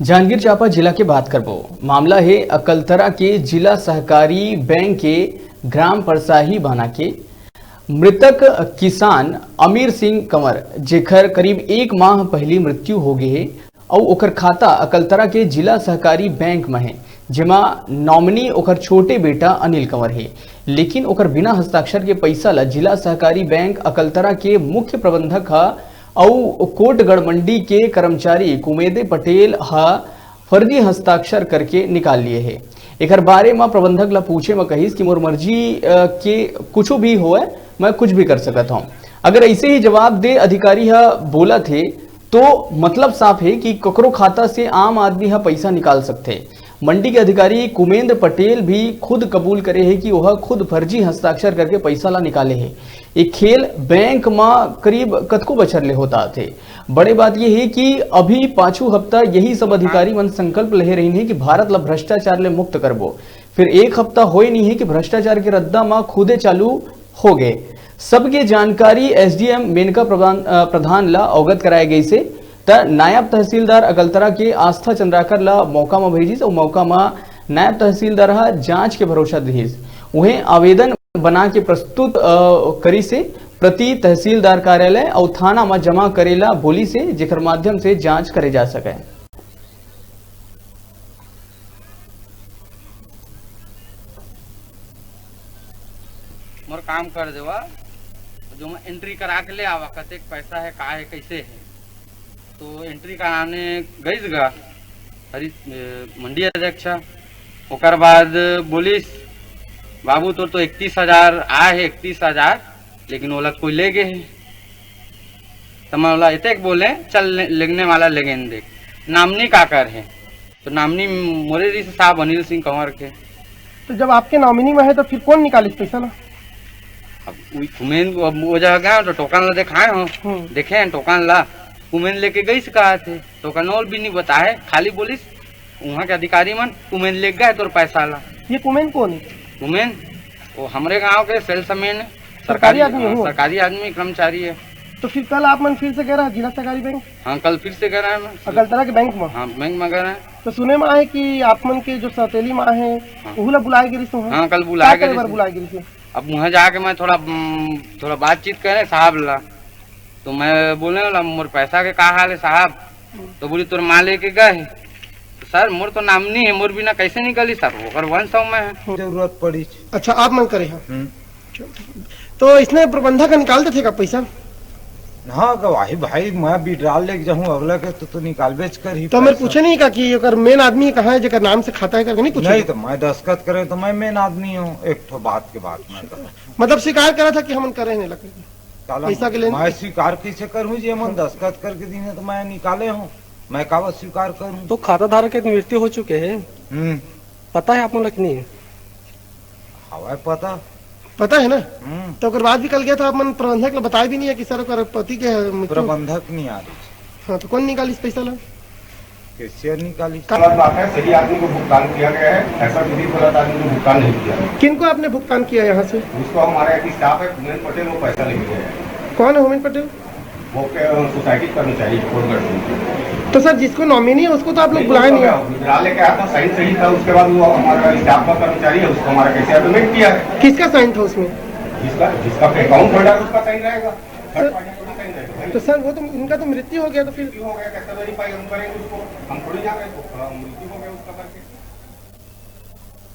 जांजगीर चांपा जिला के बात करबो मामला है अकलतरा के जिला सहकारी बैंक के ग्राम परसाही बाना के मृतक किसान अमीर सिंह कंवर जेकर करीब एक माह पहले मृत्यु हो गए है और ओकर खाता अकलतरा के जिला सहकारी बैंक में है जेमा नॉमिनी ओकर छोटे बेटा अनिल कंवर है, लेकिन ओकर बिना हस्ताक्षर के पैसा ला जिला सहकारी बैंक अकलतरा के मुख्य प्रबंधक और कोटगढ़ मंडी के कर्मचारी कुमेदे पटेल फर्जी हस्ताक्षर करके निकाल लिए है। एक बारे में प्रबंधक ला पूछे में कहीस कि मोर मर्जी के कुछ भी हो मैं कुछ भी कर सकता हूँ। अगर ऐसे ही जवाब दे अधिकारी बोला थे तो मतलब साफ है कि ककरो खाता से आम आदमी पैसा निकाल सकते। मंडी के अधिकारी कुमेंद्र पटेल भी खुद कबूल करे है कि वह खुद फर्जी हस्ताक्षर करके पैसा ला निकाले है। एक खेल बैंक में करीब कतको बछर ले होता थे। बड़े बात यह है कि अभी 5 हफ्ता यही सब अधिकारी मन संकल्प ले रही है कि भारत ला भ्रष्टाचार ले मुक्त करबो, फिर 1 हफ्ता हो नहीं है कि भ्रष्टाचार के रद्दा में खुदे चालू हो गए। सबके जानकारी एसडीएम मेनका प्रधान ला अवगत कराए गई से नायब तहसीलदार अकलतरा के आस्था चंद्राकर ला मौका में भेजिस और मौका में नायब तहसीलदार जांच के भरोसा दिस। उन्हें आवेदन बना के प्रस्तुत करी से प्रति तहसीलदार कार्यालय और थाना में जमा करेला बोली से जेकर माध्यम से जांच करे जा सके। मोर काम कर देवा जो मैं एंट्री करा के ले आवा कतेक पैसा है का है कैसे है तो एंट्री कराने गई गा हरी मंडी अध्यक्षा ओकर बाद बोलिस बाबू तो 31,000 आए है 31,000 लेकिन ओला कोई ले गए है तो मैं बोला इतक बोले चल लेगने वाला लेगेन देख नामनी का कर है तो नामनी मोरे साहब अनिल सिंह कंवर के। तो जब आपके नॉमिनी में है तो फिर कौन निकालिस पैसा ना? अब वो जगह गए तो टोकन ला दिखाए हो देखे टोकन ला कुमेन लेके गई से कहा थे टोकन और भी नहीं बताए खाली बोलिस वहाँ के अधिकारी मन कुमेन ले गए तो पैसा ला। ये कुमेन कौन है? कुमेन वो हमारे गांव के सेल्समैन सरकारी आदमी कर्मचारी है। तो फिर कल आप मन फिर से कह रहा है जिला सहकारी बैंक? हाँ कल फिर से कह रहा है अकलतरा के बैंक में। हाँ बैंक में कह रहा है। तो सुने में आए कि आप मन के जो सौतेली माँ है वो बुलाए गिरी से? हाँ कल बुलाए गिरी। अब वहाँ जाके मैं थोड़ा बातचीत करे साहब ला तो मैं बोले ला मोर पैसा के का हाल है साहब तो बोली तोर माँ लेके गए तो सर मोर तो नामनी है मोर बिना कैसे निकली सर वो 100 में है जरूरत पड़ी। अच्छा आप मन करे हैं तो इसने प्रबंधक निकालते थे का पैसा? हाँ गवाही भाई मैं विड्रॉल लेके जाऊँ अगला के तो निकाल बेच कर ही। तो मेरे पूछे नहीं का कि अगर मेन आदमी कहाँ है जेकर नाम से खाता है करके नहीं पूछे? नहीं तो मैं दस्खत करे तो मैं मेन आदमी हूँ एक तो बात के बाद में मतलब स्वीकार करा था कि हम करे नहीं लगे पैसा के लिए? मैं स्वीकार कैसे करूँ जी हम दस्खत करके दी तो मैं निकाले हूँ मैं कागज स्वीकार करूँ। तो खाता धारक की मृत्यु हो चुके हैं पता है आप लोग नहीं है? हवा पता पता है ना? तो अगर बात भी कल गया था आप मन प्रबंधक ने बताया भी नहीं है कि सर पति के प्रबंधक नहीं आ रही। हाँ तो कौन निकाली इस पैसा ला? कैसे निकाली? गलत बात है, सही आदमी को भुगतान किया गया है, ऐसा किसी गलत आदमी को भुगतान नहीं किया। किनको आपने भुगतान किया यहाँ से? उसको हमारा एक स्टाफ है कुमेन पटेल वो पैसा लेके गया है। कौन है कुमेन पटेल? वो सोसाइटी कर्मचारी कोटगढ़। तो सर जिसको नॉमिनी है उसको तो आप लोग बुलाए नहीं? विड्रॉल लेके आया था साइन सही था उसके बाद वो हमारा स्टाफ का कर्मचारी है उसको हमारा कैसे ऑटोमेट किया है। किसका साइन था उसमें? जिसका अकाउंट होल्डर उसका साइन रहेगा। तो सर वो तो उनका तो मृत्यु हो गया तो फिर हो गया कैसे वेरीफाई हम करेंगे उसको हम थोड़ी जा रहे मृत्यु हो गया उसका करके।